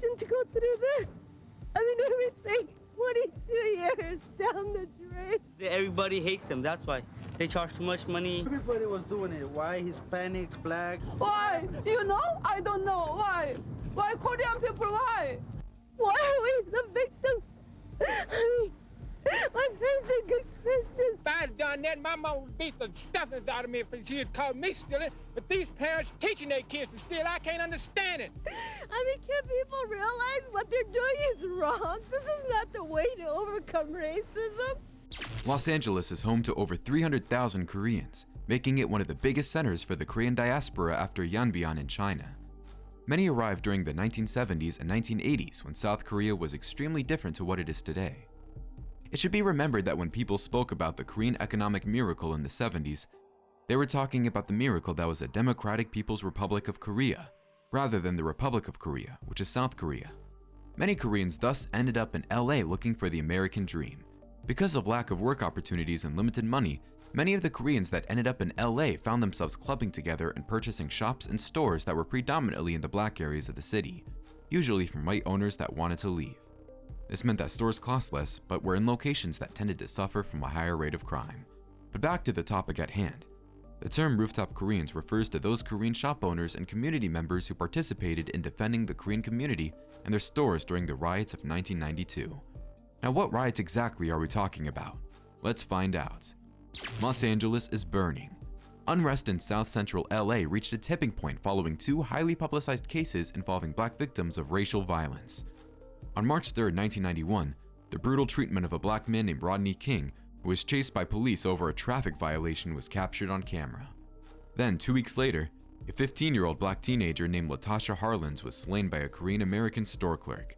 generation to go through this. I mean, everything 22 years down the drain. Everybody hates him, that's why. They charge too much money. Everybody was doing it. Why? Hispanics, black. Why? You know? I don't know. Why? Why Korean people? Why? Why are we the victims? I mean, my parents are good Christians. If I'd done that, my mom would beat the stuffings out of me if she had called me stealing. But these parents teaching their kids to steal, I can't understand it. I mean, can people realize what they're doing is wrong? This is not the way to overcome racism. Los Angeles is home to over 300,000 Koreans, making it one of the biggest centers for the Korean diaspora after Yanbian in China. Many arrived during the 1970s and 1980s when South Korea was extremely different to what it is today. It should be remembered that when people spoke about the Korean economic miracle in the 70s, they were talking about the miracle that was the Democratic People's Republic of Korea, rather than the Republic of Korea, which is South Korea. Many Koreans thus ended up in LA looking for the American dream. Because of lack of work opportunities and limited money, many of the Koreans that ended up in LA found themselves clubbing together and purchasing shops and stores that were predominantly in the black areas of the city, usually from white owners that wanted to leave. This meant that stores cost less, but were in locations that tended to suffer from a higher rate of crime. But back to the topic at hand. The term rooftop Koreans refers to those Korean shop owners and community members who participated in defending the Korean community and their stores during the riots of 1992. Now, what riots exactly are we talking about? Let's find out. Los Angeles is burning. Unrest in South Central LA reached a tipping point following two highly publicized cases involving black victims of racial violence. On March 3, 1991, the brutal treatment of a black man named Rodney King, who was chased by police over a traffic violation, was captured on camera. Then, 2 weeks later, a 15-year-old black teenager named Latasha Harlins was slain by a Korean-American store clerk.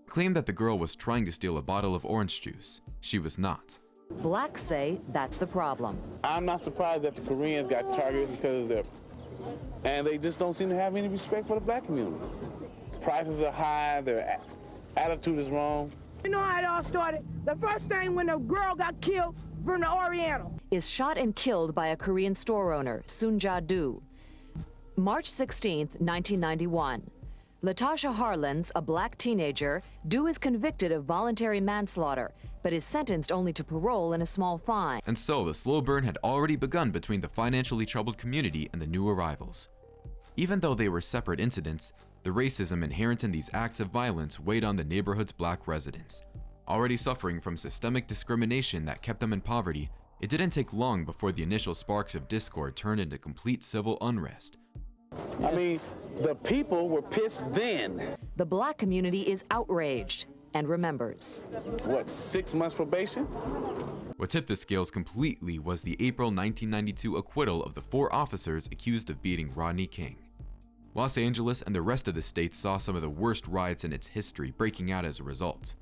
Claimed that the girl was trying to steal a bottle of orange juice. She was not. Blacks say that's the problem. I'm not surprised that the Koreans got targeted because and they just don't seem to have any respect for the black community. Prices are high, their attitude is wrong. You know how it all started? The first thing when a girl got killed from the Oriental. Is shot and killed by a Korean store owner, Soon Ja-do. March 16, 1991. Latasha Harlins, a black teenager, Do is convicted of voluntary manslaughter, but is sentenced only to parole and a small fine. And so the slow burn had already begun between the financially troubled community and the new arrivals. Even though they were separate incidents, the racism inherent in these acts of violence weighed on the neighborhood's black residents. Already suffering from systemic discrimination that kept them in poverty, it didn't take long before the initial sparks of discord turned into complete civil unrest. I mean, the people were pissed then. The black community is outraged and remembers. What, 6 months probation? What tipped the scales completely was the April 1992 acquittal of the 4 officers accused of beating Rodney King. Los Angeles and the rest of the state saw some of the worst riots in its history breaking out as a result.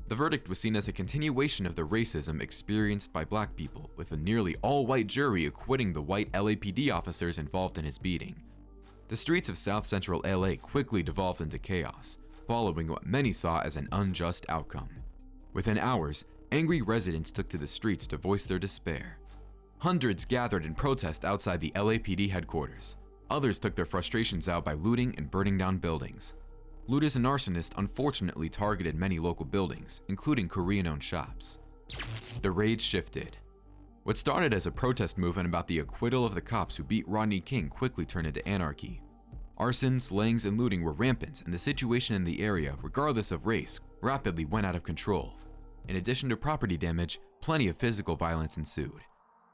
The verdict was seen as a continuation of the racism experienced by black people, with a nearly all-white jury acquitting the white LAPD officers involved in his beating. The streets of South Central LA quickly devolved into chaos, following what many saw as an unjust outcome. Within hours, angry residents took to the streets to voice their despair. Hundreds gathered in protest outside the LAPD headquarters. Others took their frustrations out by looting and burning down buildings. Looters and arsonists unfortunately targeted many local buildings, including Korean-owned shops. The rage shifted. What started as a protest movement about the acquittal of the cops who beat Rodney King quickly turned into anarchy. Arson, slayings, and looting were rampant, and the situation in the area, regardless of race, rapidly went out of control. In addition to property damage, plenty of physical violence ensued.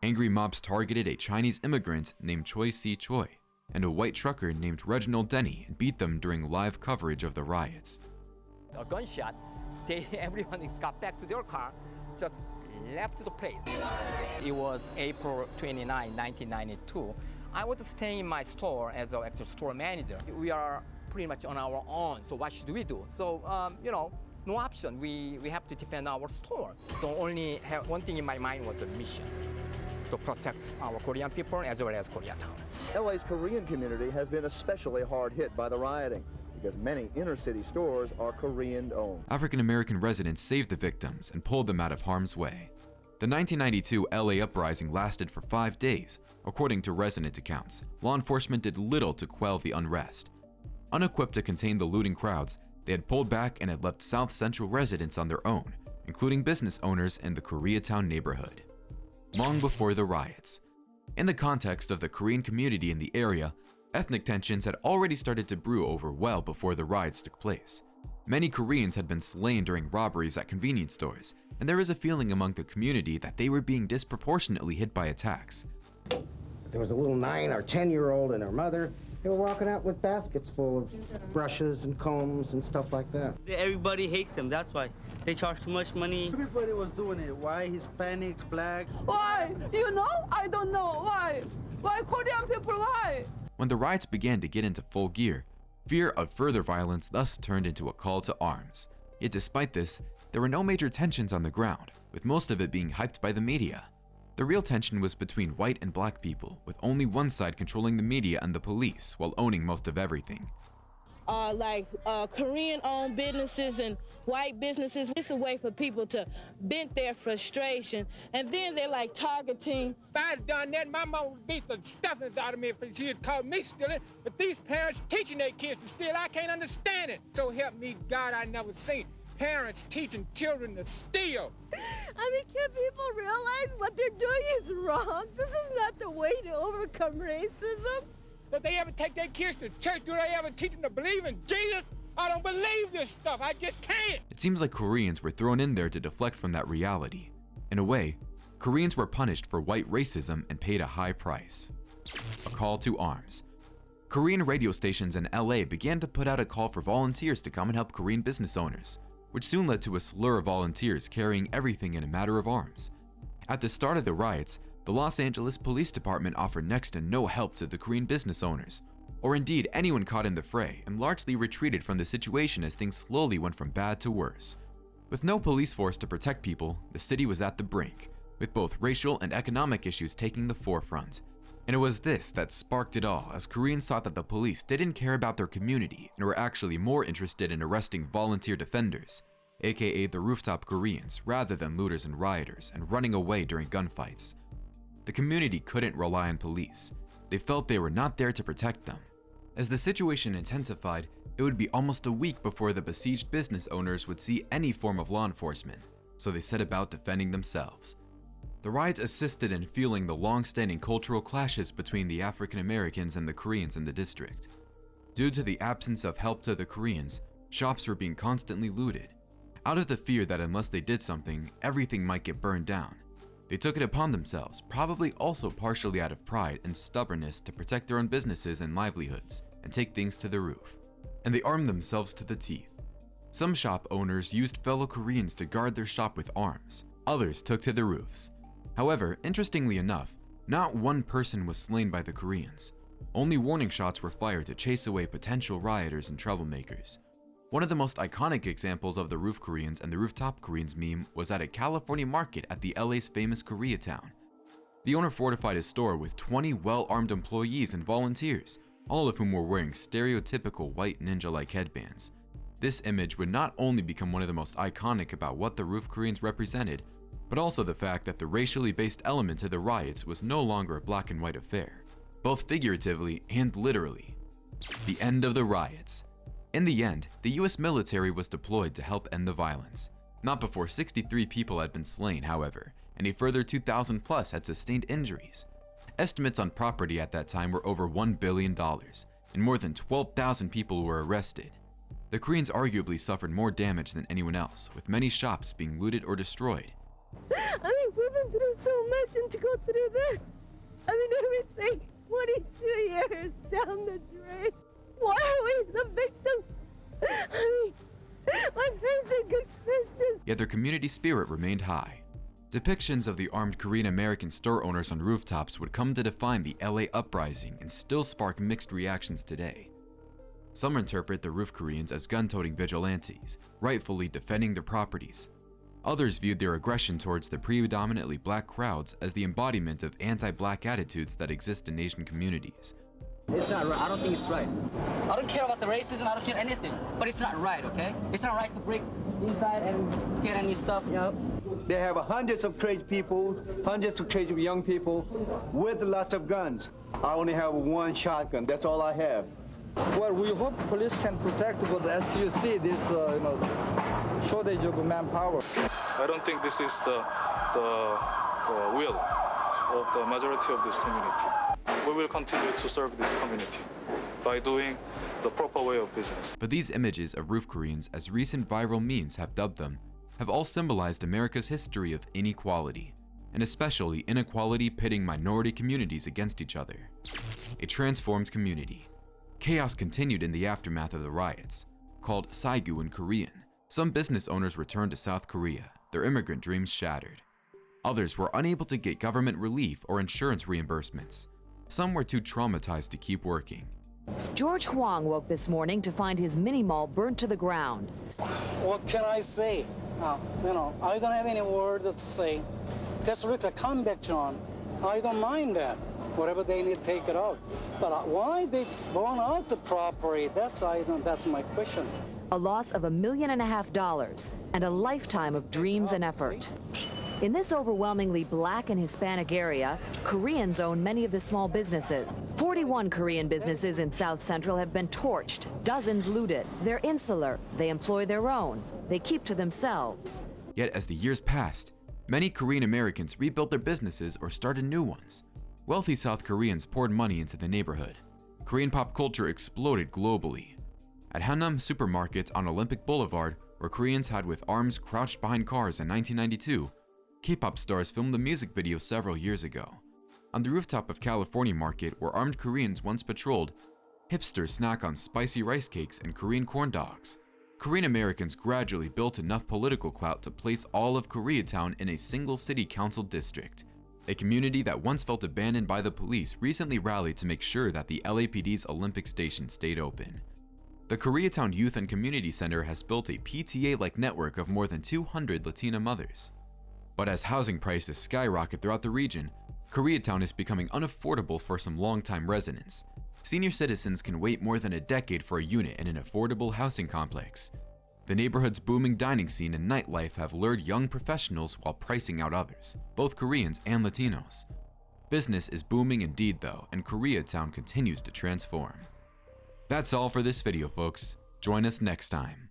Angry mobs targeted a Chinese immigrant named Choi Si-choi and a white trucker named Reginald Denny and beat them during live coverage of the riots. A gunshot, everyone got back to their car, just left the place. It was April 29, 1992. I was staying in my store as an actual store manager. We are pretty much on our own, so what should we do? So, no option. We have to defend our store. So only one thing in my mind was the mission, to protect our Korean people as well as Koreatown. LA's Korean community has been especially hard hit by the rioting because many inner-city stores are Korean-owned. African-American residents saved the victims and pulled them out of harm's way. The 1992 LA uprising lasted for 5 days. According to resident accounts, law enforcement did little to quell the unrest. Unequipped to contain the looting crowds, They had pulled back and had left South Central residents on their own, including business owners in the Koreatown neighborhood. Long before the riots, in the context of the Korean community in the area, ethnic tensions had already started to brew over well before the riots took place. Many Koreans had been slain during robberies at convenience stores, and there is a feeling among the community that they were being disproportionately hit by attacks. There was a little 9 or 10-year-old and her mother. They were walking out with baskets full of brushes and combs and stuff like that. Everybody hates them, that's why. They charge too much money. Everybody was doing it. Why? Hispanics, black. Why? You know? I don't know. Why? Why Korean people, why? When the riots began to get into full gear, fear of further violence thus turned into a call to arms. Yet despite this, there were no major tensions on the ground, with most of it being hyped by the media. The real tension was between white and black people, with only one side controlling the media and the police while owning most of everything. Korean-owned businesses and white businesses, it's a way for people to vent their frustration, and then they're like targeting. If I had done that, my mom would beat the stuffings out of me if she had caught me stealing. But these parents teaching their kids to steal, I can't understand it. So help me God, I never seen parents teaching children to steal. I mean, can people realize what they're doing is wrong? This is not the way to overcome racism. Did they ever take their kids to church? Do they ever teach them to believe in Jesus? I don't believe this stuff. I just can't. It seems like Koreans were thrown in there to deflect from that reality. In a way, Koreans were punished for white racism and paid a high price. A call to arms. Korean radio stations in LA began to put out a call for volunteers to come and help Korean business owners, which soon led to a slur of volunteers carrying everything in a matter of arms. At the start of the riots, the Los Angeles Police Department offered next to no help to the Korean business owners, or indeed anyone caught in the fray, and largely retreated from the situation as things slowly went from bad to worse. With no police force to protect people, the city was at the brink, with both racial and economic issues taking the forefront. And it was this that sparked it all, as Koreans saw that the police didn't care about their community and were actually more interested in arresting volunteer defenders, aka the rooftop Koreans, rather than looters and rioters, and running away during gunfights. The community couldn't rely on police. They felt they were not there to protect them. As the situation intensified, it would be almost a week before the besieged business owners would see any form of law enforcement, so they set about defending themselves. The riots assisted in fueling the long-standing cultural clashes between the African Americans and the Koreans in the district. Due to the absence of help to the Koreans, shops were being constantly looted, out of the fear that unless they did something, everything might get burned down. They took it upon themselves, probably also partially out of pride and stubbornness, to protect their own businesses and livelihoods and take things to the roof. And they armed themselves to the teeth. Some shop owners used fellow Koreans to guard their shop with arms. Others took to the roofs. However, interestingly enough, not one person was slain by the Koreans. Only warning shots were fired to chase away potential rioters and troublemakers. One of the most iconic examples of the roof Koreans and the rooftop Koreans meme was at a California market at the LA's famous Koreatown. The owner fortified his store with 20 well-armed employees and volunteers, all of whom were wearing stereotypical white ninja-like headbands. This image would not only become one of the most iconic about what the roof Koreans represented, but also the fact that the racially based element to the riots was no longer a black and white affair, both figuratively and literally. The end of the riots. In the end, the US military was deployed to help end the violence. Not before 63 people had been slain, however, and a further 2,000 plus had sustained injuries. Estimates on property at that time were over $1 billion, and more than 12,000 people were arrested. The Koreans arguably suffered more damage than anyone else, with many shops being looted or destroyed. I mean, we've been through so much, and to go through this, I mean, everything, 22 years down the drain. Why are we the victims? I mean, my friends are good Christians. Yet their community spirit remained high. Depictions of the armed Korean American store owners on rooftops would come to define the LA uprising and still spark mixed reactions today. Some interpret the roof Koreans as gun-toting vigilantes, rightfully defending their properties. Others viewed their aggression towards the predominantly black crowds as the embodiment of anti-black attitudes that exist in Asian communities. It's not right. I don't think it's right. I don't care about the racism. I don't care anything. But it's not right, okay? It's not right to break inside and get any stuff, you know? They have hundreds of crazy people, hundreds of crazy young people with lots of guns. I only have one shotgun. That's all I have. Well, we hope police can protect, but as you see, this shortage of manpower. I don't think this is the will of the majority of this community. We will continue to serve this community by doing the proper way of business. But these images of roof Koreans, as recent viral memes have dubbed them, have all symbolized America's history of inequality, and especially inequality pitting minority communities against each other. A transformed community. Chaos continued in the aftermath of the riots. Called Saigu in Korean, some business owners returned to South Korea, their immigrant dreams shattered. Others were unable to get government relief or insurance reimbursements. Some were too traumatized to keep working. George Huang woke this morning to find his mini mall burnt to the ground. What can I say? I don't have any word to say. That's really a comeback, John. I don't mind that. Whatever they need, take it out. But why they burn out the property? That's my question. A loss of $1.5 million and a lifetime of dreams and effort. In this overwhelmingly black and Hispanic area, Koreans own many of the small businesses. 41 Korean businesses in South Central have been torched, dozens looted. They're insular, they employ their own, they keep to themselves. Yet as the years passed, many Korean Americans rebuilt their businesses or started new ones. Wealthy South Koreans poured money into the neighborhood. Korean pop culture exploded globally. At Hanam supermarkets on Olympic Boulevard, where Koreans had with arms crouched behind cars in 1992, K-pop stars filmed the music video several years ago. On the rooftop of California Market, where armed Koreans once patrolled, hipsters snack on spicy rice cakes and Korean corn dogs. Korean Americans gradually built enough political clout to place all of Koreatown in a single city council district. A community that once felt abandoned by the police recently rallied to make sure that the LAPD's Olympic station stayed open. The Koreatown Youth and Community Center has built a PTA-like network of more than 200 Latina mothers. But as housing prices skyrocket throughout the region, Koreatown is becoming unaffordable for some longtime residents. Senior citizens can wait more than a decade for a unit in an affordable housing complex. The neighborhood's booming dining scene and nightlife have lured young professionals while pricing out others, both Koreans and Latinos. Business is booming indeed though, and Koreatown continues to transform. That's all for this video, folks. Join us next time.